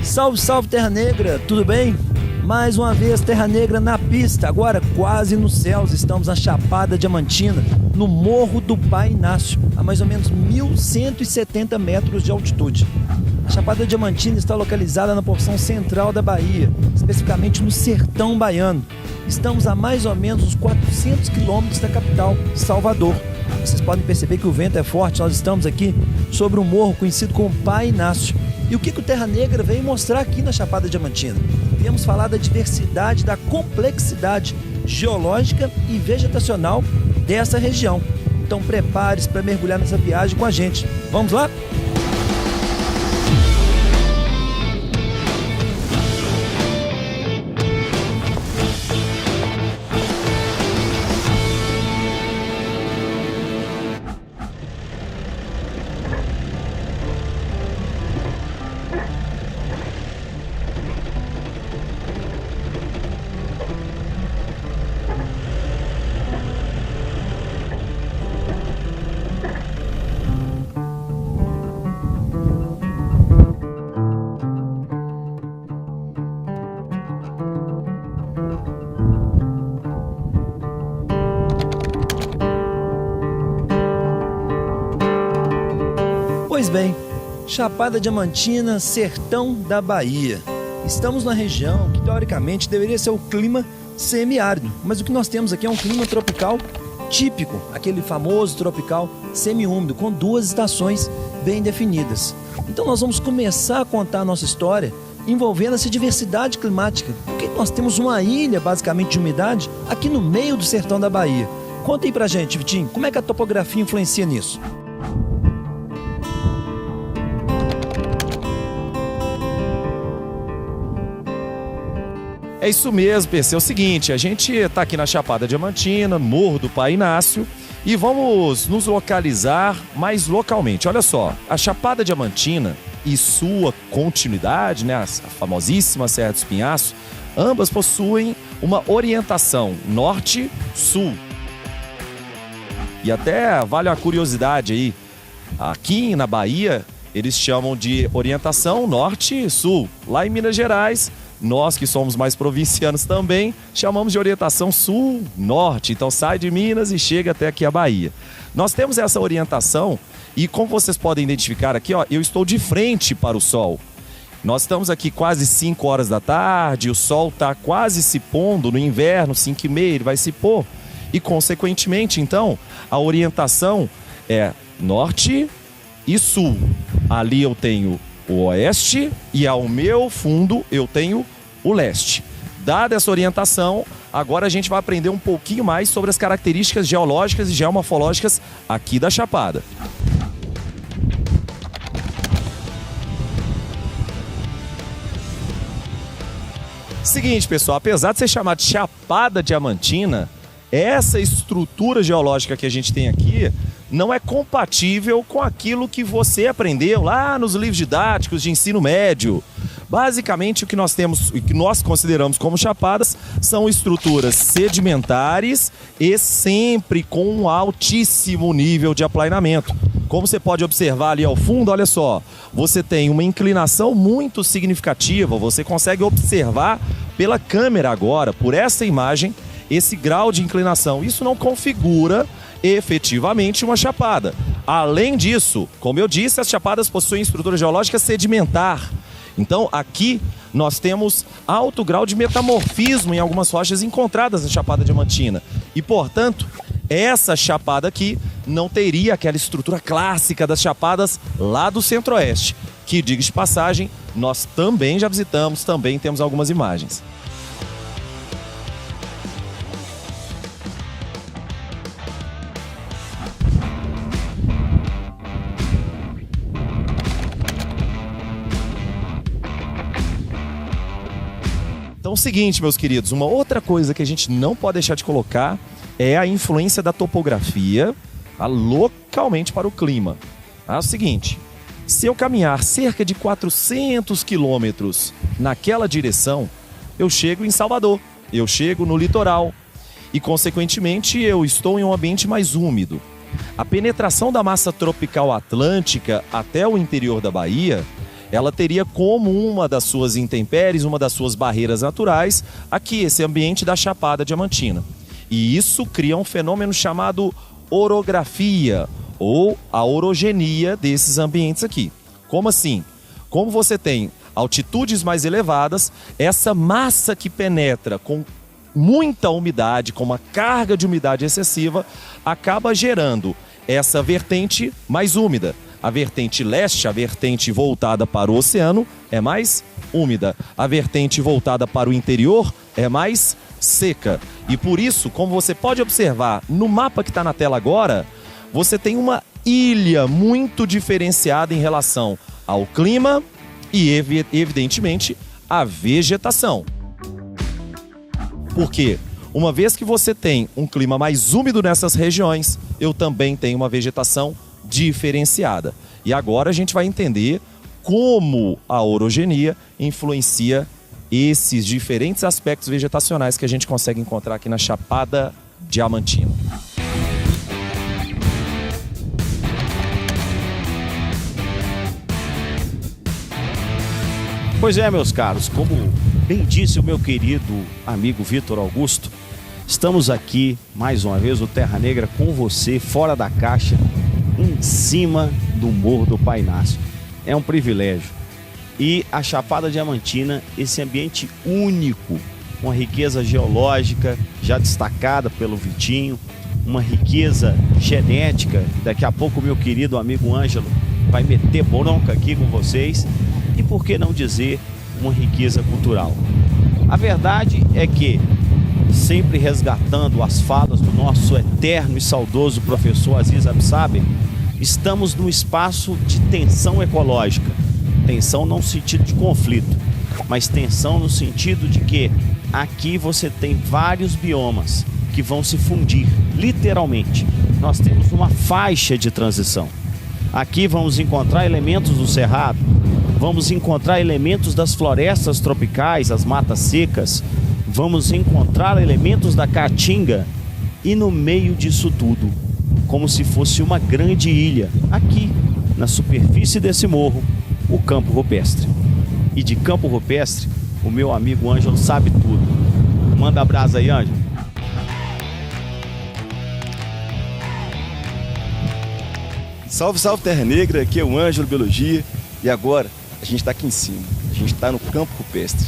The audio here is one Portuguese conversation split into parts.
Salve, salve Terra Negra, tudo bem? Mais uma vez Terra Negra na pista, agora quase nos céus. Estamos na Chapada Diamantina, no Morro do Pai Inácio, a mais ou menos 1.170 metros de altitude. A Chapada Diamantina está localizada na porção central da Bahia, especificamente no sertão baiano. Estamos a mais ou menos uns 400 quilômetros da capital, Salvador. Vocês podem perceber que o vento é forte, nós estamos aqui sobre um morro conhecido como Pai Inácio. E o que o Terra Negra veio mostrar aqui na Chapada Diamantina? Viemos falar da diversidade, da complexidade geológica e vegetacional dessa região. Então prepare-se para mergulhar nessa viagem com a gente. Vamos lá? Pois bem, Chapada Diamantina, sertão da Bahia. Estamos na região que teoricamente deveria ser o clima semiárido, mas o que nós temos aqui é um clima tropical típico, aquele famoso tropical semiúmido, com duas estações bem definidas. Então nós vamos começar a contar a nossa história envolvendo essa diversidade climática, porque nós temos uma ilha basicamente de umidade aqui no meio do sertão da Bahia. Conta aí pra gente, Vitinho, como é que a topografia influencia nisso? É isso mesmo, PC. É o seguinte, a gente está aqui na Chapada Diamantina, Morro do Pai Inácio, e vamos nos localizar mais localmente. Olha só, a Chapada Diamantina e sua continuidade, né, a famosíssima Serra do Espinhaço, ambas possuem uma orientação norte-sul. E até vale a curiosidade aí, aqui na Bahia eles chamam de orientação norte-sul. Lá em Minas Gerais, nós que somos mais provincianos também, chamamos de orientação sul-norte. Então sai de Minas e chega até aqui a Bahia. Nós temos essa orientação e, como vocês podem identificar aqui, ó, eu estou de frente para o sol. Nós estamos aqui quase 5 horas da tarde, o sol está quase se pondo no inverno, 5h30 ele vai se pôr. E, consequentemente, então, a orientação é norte e sul. Ali eu tenho o oeste e ao meu fundo eu tenho o leste. Dada essa orientação, agora a gente vai aprender um pouquinho mais sobre as características geológicas e geomorfológicas aqui da Chapada. Seguinte, pessoal, apesar de ser chamado de Chapada Diamantina, essa estrutura geológica que a gente tem aqui não é compatível com aquilo que você aprendeu lá nos livros didáticos de ensino médio. Basicamente, o que nós temos, o que nós consideramos como chapadas, são estruturas sedimentares e sempre com um altíssimo nível de aplainamento. Como você pode observar ali ao fundo, olha só, você tem uma inclinação muito significativa, você consegue observar pela câmera agora, por essa imagem, esse grau de inclinação. Isso não configura efetivamente uma chapada. Além disso, como eu disse, as chapadas possuem estrutura geológica sedimentar. Então aqui nós temos alto grau de metamorfismo em algumas rochas encontradas na Chapada Diamantina. E, portanto, essa chapada aqui não teria aquela estrutura clássica das chapadas lá do centro-oeste, que, diga de passagem, nós também já visitamos, também temos algumas imagens. Então é o seguinte, meus queridos, uma outra coisa que a gente não pode deixar de colocar é a influência da topografia localmente para o clima. É o seguinte, se eu caminhar cerca de 400 quilômetros naquela direção, eu chego em Salvador, eu chego no litoral e, consequentemente, eu estou em um ambiente mais úmido. A penetração da massa tropical atlântica até o interior da Bahia ela teria como uma das suas intempéries, uma das suas barreiras naturais, aqui esse ambiente da Chapada Diamantina. E isso cria um fenômeno chamado orografia, ou a orogenia desses ambientes aqui. Como assim? Como você tem altitudes mais elevadas, essa massa que penetra com muita umidade, com uma carga de umidade excessiva, acaba gerando essa vertente mais úmida. A vertente leste, a vertente voltada para o oceano, é mais úmida. A vertente voltada para o interior é mais seca. E por isso, como você pode observar no mapa que está na tela agora, você tem uma ilha muito diferenciada em relação ao clima e, evidentemente, à vegetação. Por quê? Uma vez que você tem um clima mais úmido nessas regiões, eu também tenho uma vegetação diferenciada. E agora a gente vai entender como a orogenia influencia esses diferentes aspectos vegetacionais que a gente consegue encontrar aqui na Chapada Diamantina. Pois é, meus caros, como bem disse o meu querido amigo Vitor Augusto, estamos aqui mais uma vez, o Terra Negra, com você, fora da caixa, em cima do Morro do Pai Inácio. É um privilégio. E a Chapada Diamantina, esse ambiente único, uma riqueza geológica já destacada pelo Vitinho, uma riqueza genética. Daqui a pouco o meu querido amigo Ângelo vai meter bronca aqui com vocês. E por que não dizer uma riqueza cultural? A verdade é que, sempre resgatando as falas do nosso eterno e saudoso professor Aziz Absaber, estamos num espaço de tensão ecológica. Tensão não no sentido de conflito, mas tensão no sentido de que aqui você tem vários biomas que vão se fundir, literalmente. Nós temos uma faixa de transição. Aqui vamos encontrar elementos do cerrado, vamos encontrar elementos das florestas tropicais, as matas secas, vamos encontrar elementos da caatinga e no meio disso tudo, como se fosse uma grande ilha, aqui na superfície desse morro, o Campo Rupestre. E de Campo Rupestre, o meu amigo Ângelo sabe tudo. Manda abraço aí, Ângelo. Salve, salve Terra Negra, aqui é o Ângelo Biologia e agora a gente está aqui em cima, a gente está no Campo Rupestre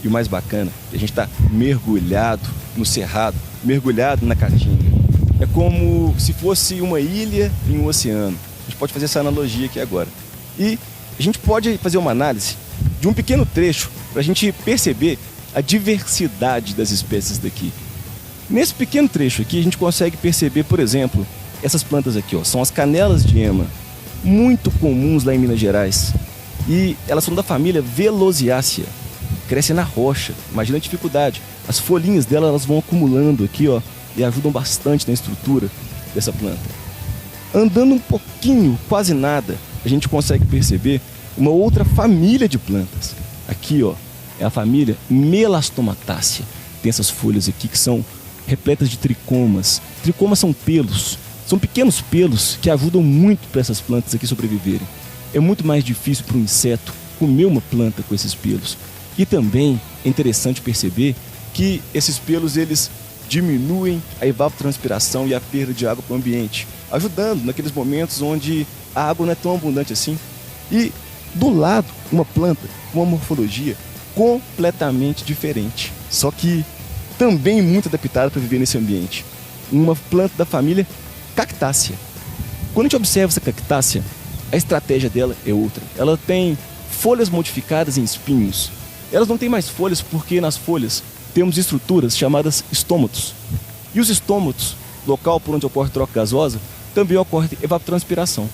e o mais bacana é a gente está mergulhado no cerrado, mergulhado na caatinga. É como se fosse uma ilha em um oceano. A gente pode fazer essa analogia aqui agora. E a gente pode fazer uma análise de um pequeno trecho para a gente perceber a diversidade das espécies daqui. Nesse pequeno trecho aqui a gente consegue perceber, por exemplo, essas plantas aqui, ó, são as canelas de ema, muito comuns lá em Minas Gerais. E elas são da família Velociaceae, crescem na rocha, imagina a dificuldade. As folhinhas dela elas vão acumulando aqui, ó, e ajudam bastante na estrutura dessa planta. Andando um pouquinho, quase nada, a gente consegue perceber uma outra família de plantas. Aqui, ó, é a família Melastomataceae. Tem essas folhas aqui que são repletas de tricomas. Tricomas são pelos. São pequenos pelos que ajudam muito para essas plantas aqui sobreviverem. É muito mais difícil para um inseto comer uma planta com esses pelos. E também é interessante perceber que esses pelos eles diminuem a evapotranspiração e a perda de água para o ambiente, ajudando naqueles momentos onde a água não é tão abundante assim. E do lado, uma planta com uma morfologia completamente diferente, só que também muito adaptada para viver nesse ambiente. Uma planta da família Cactácea. Quando a gente observa essa cactácea, a estratégia dela é outra. Ela tem folhas modificadas em espinhos. Elas não têm mais folhas porque nas folhas temos estruturas chamadas estômatos. E os estômatos, local por onde ocorre troca gasosa, também ocorre evapotranspiração.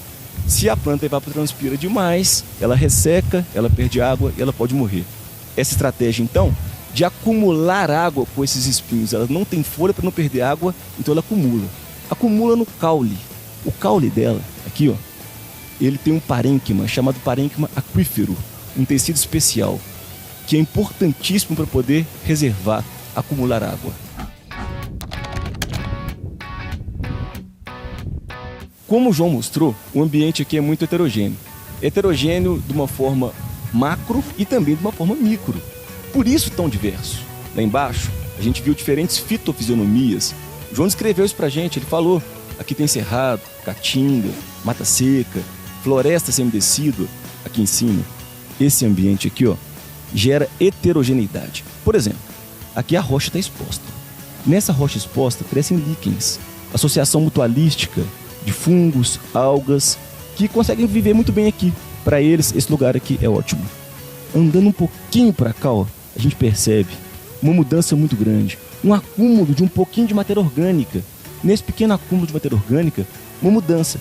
Se a planta evapotranspira demais, ela resseca, ela perde água e ela pode morrer. Essa estratégia, então, de acumular água com esses espinhos, ela não tem folha para não perder água, então ela acumula. Acumula no caule. O caule dela, aqui, ó, ele tem um parênquima chamado parênquima aquífero, um tecido especial, que é importantíssimo para poder reservar, acumular água. Como o João mostrou, o ambiente aqui é muito heterogêneo. Heterogêneo de uma forma macro e também de uma forma micro. Por isso tão diverso. Lá embaixo, a gente viu diferentes fitofisionomias. O João descreveu isso pra gente, ele falou, aqui tem cerrado, caatinga, mata seca, floresta semidecídua. Aqui em cima, esse ambiente aqui, ó, gera heterogeneidade. Por exemplo, aqui a rocha está exposta. Nessa rocha exposta crescem líquens, associação mutualística de fungos, algas, que conseguem viver muito bem aqui. Para eles, esse lugar aqui é ótimo. Andando um pouquinho para cá, ó, a gente percebe uma mudança muito grande, um acúmulo de um pouquinho de matéria orgânica. Nesse pequeno acúmulo de matéria orgânica, uma mudança.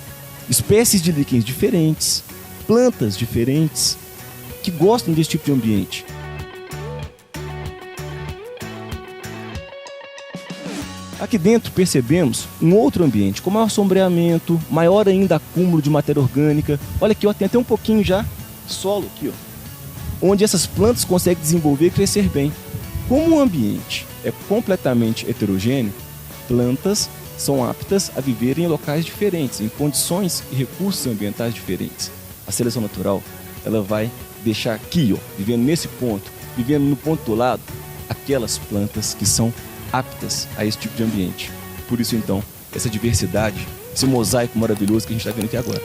Espécies de líquens diferentes, plantas diferentes, que gostam desse tipo de ambiente. Aqui dentro percebemos um outro ambiente, com maior sombreamento, maior ainda acúmulo de matéria orgânica. Olha aqui, ó, tem até um pouquinho já de solo aqui, ó, onde essas plantas conseguem desenvolver e crescer bem. Como o ambiente é completamente heterogêneo, plantas são aptas a viver em locais diferentes, em condições e recursos ambientais diferentes. A seleção natural, ela vai deixar aqui, ó, vivendo nesse ponto, vivendo no ponto do lado, aquelas plantas que são aptas a esse tipo de ambiente. Por isso, então, essa diversidade, esse mosaico maravilhoso que a gente está vendo aqui agora.